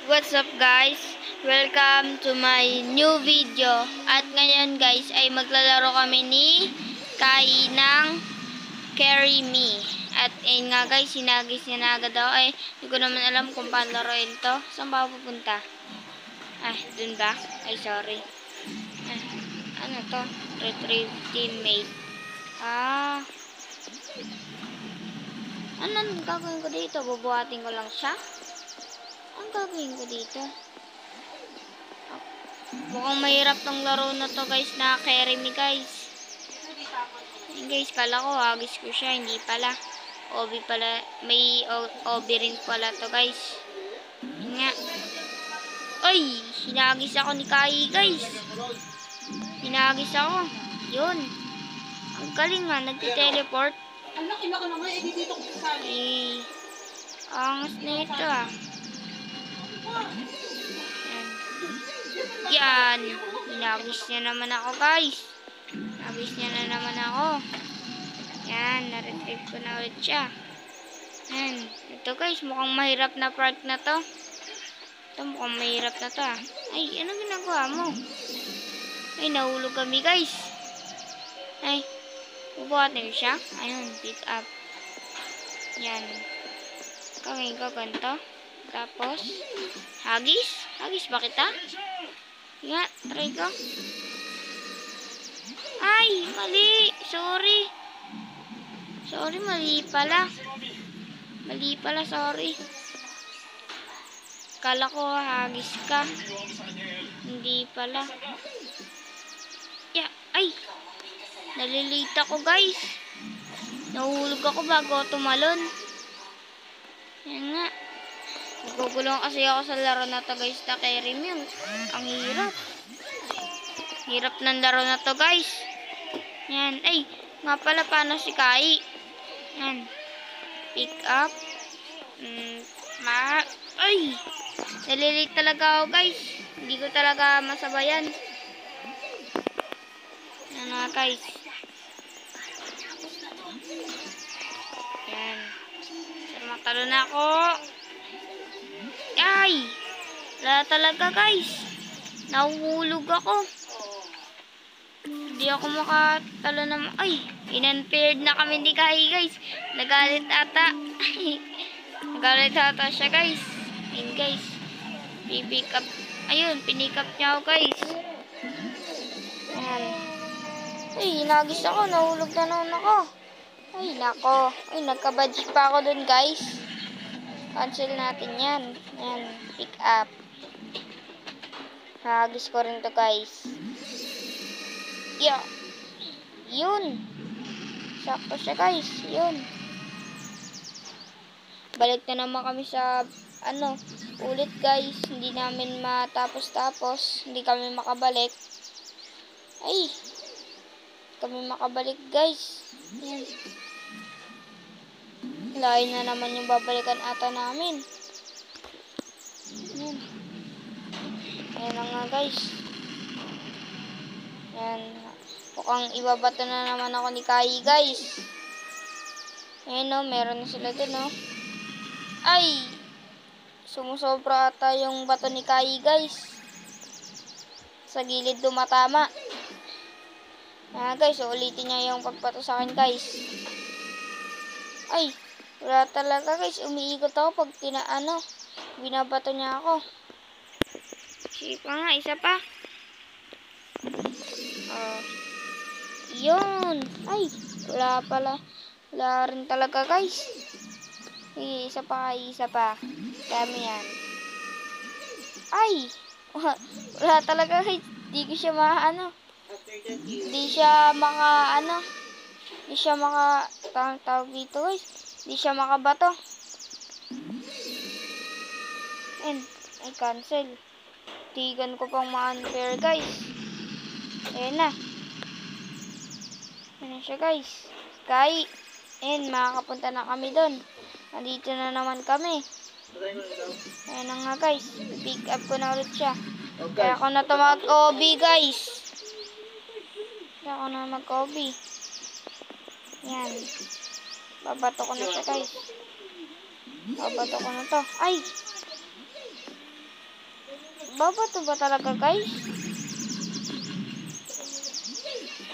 What's up guys? Welcome to my new video. At ngayon guys ay maglalaro kami ni Kai ng Carry Me. At ayun nga guys, sinagis niya na agad ako. Hindi ko naman alam kung paano laruin to. Saan ba ako pupunta? Dun ba? Sorry. Ano to? Retrieve teammate. Anong gagawin ko dito? Bubuhatin ko lang siya? Ang gagawin ko dito? Mukhang mahirap tong laro na to guys, na carry me guys. Guys, kala ko hagis ko siya, hindi pala. OB pala, may OB rin pala to guys. Nga. Ay, hinagis ako ni Kai guys. Hinagis ako. Yun. Ang galing nga, nagti-teleport. Ang laki-laki naman, dito ko sa angas na ito Yan. Hinagis niya naman ako guys. Hinagis niya na naman ako. Yan. Na-retrieve ko na ulit siya. Yan. Ito guys. Mukhang mahirap na part na to. Ito mukhang mahirap na to Ay, ano ginagawa mo? Ay, nahulog kami guys. Ay. Bubuhatin siya. Ayun. Pick up. Yan. Kawin ko ganito. Tapos. Hagis. Hagis ba kita? Nga, try ko. Ay, mali. Sorry. Sorry, mali pala. Mali pala, sorry. Kala ko hagis ka. Hindi pala. Ay. Nalilita ko, guys. Nahulog ako bago tumalon. Yan nga. Nagugulong kasi ako sa laro na to guys, na carry me. Ang hirap. Hirap ng laro na to guys. Yan. Ay, nga pala paano si Kai. Yan. Pick up. Ay. Nalilate talaga ako guys. Hindi ko talaga masabayan. Yan nga guys. Yan. Pero matalo na ako. Ay! Wala talaga guys. Nahuhulog ako. Hindi ako makatalo naman. Ay! In-unpaired na kami ni Kai guys. Nagalit ata. Nagalit ata siya guys. Ayun guys. Pipick up. Ayun, pinick up niya ako guys. Ayan. Ay, hinagis ako. Nahulog na naman ako. Ay, nako. Ay, nagka-badge pa ako dun guys. Cancel natin yan. Yan. Pick up. Hagis ko rin to guys. Yeah. Yun. Sakto siya guys. Yun. Balik na naman kami sa ulit guys. Hindi namin matapos-tapos. Hindi kami makabalik. Ay. Kami makabalik guys. Yan. Lain na naman yung babalikan ata namin. Yan. Ayan na nga guys. Yan. Mukhang ibabato na naman ako ni Kai guys. Ayan meron na sila dun Ay! Sumusobra ata yung bato ni Kai guys. Sa gilid dumatama. Guys, ulitin niya yung pagbato sa akin guys. Ay! Wala talaga guys, umiikot ako pag binabato niya ako. Sipa nga, isa pa. Yun. Ay, wala pala. Wala rin talaga guys. Isa pa. Dami yan. Ay, wala talaga guys. Di ko siya Di siya tawag dito guys. Di siya makabato. And, ay cancel. Tigan ko pang ma-unfair guys. Ayan na. Ayan na siya guys. Kai. And, makakapunta na kami doon. Nandito na naman kami. Ayan na nga guys. Pick up ko na ulit siya. Kaya ako na ito mag-OB guys. Kaya ako na mag-OB. Yan. Babato ko na siya guys. Babato ko na to. Ay! Babato ba talaga, guys?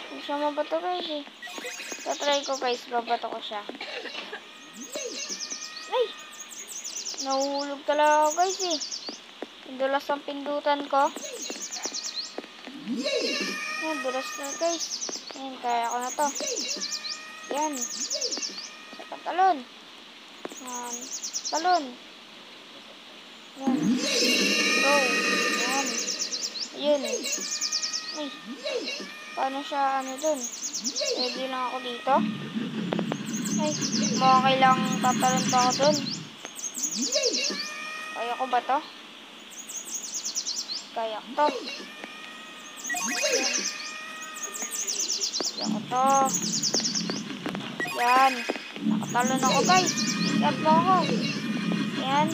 Hindi siya mabato, guys, eh. Tatry ko, guys. Babato ko siya. Ay! Nahuhulog talaga ako, guys, eh. Dulas ang pindutan ko. Yan, dulas na, guys. Yan, kaya ko na to. Yan. Sa talon. Yan. Talon. Yan. Go. Yan. Ayun. Ay. Paano siya, ano dun? Ready lang ako dito. Ay. Mukhang kailangang tatalon pa ako dun. Kaya ko ba to? Kaya ko to. Yan. Kaya ko to. Yan. Nakatalon ako, guys. Ikat mo ako. Yan.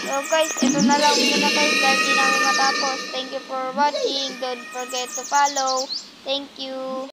So guys, ito na lang muna, guys, dahil di namin matapos. Thank you for watching. Don't forget to follow. Thank you.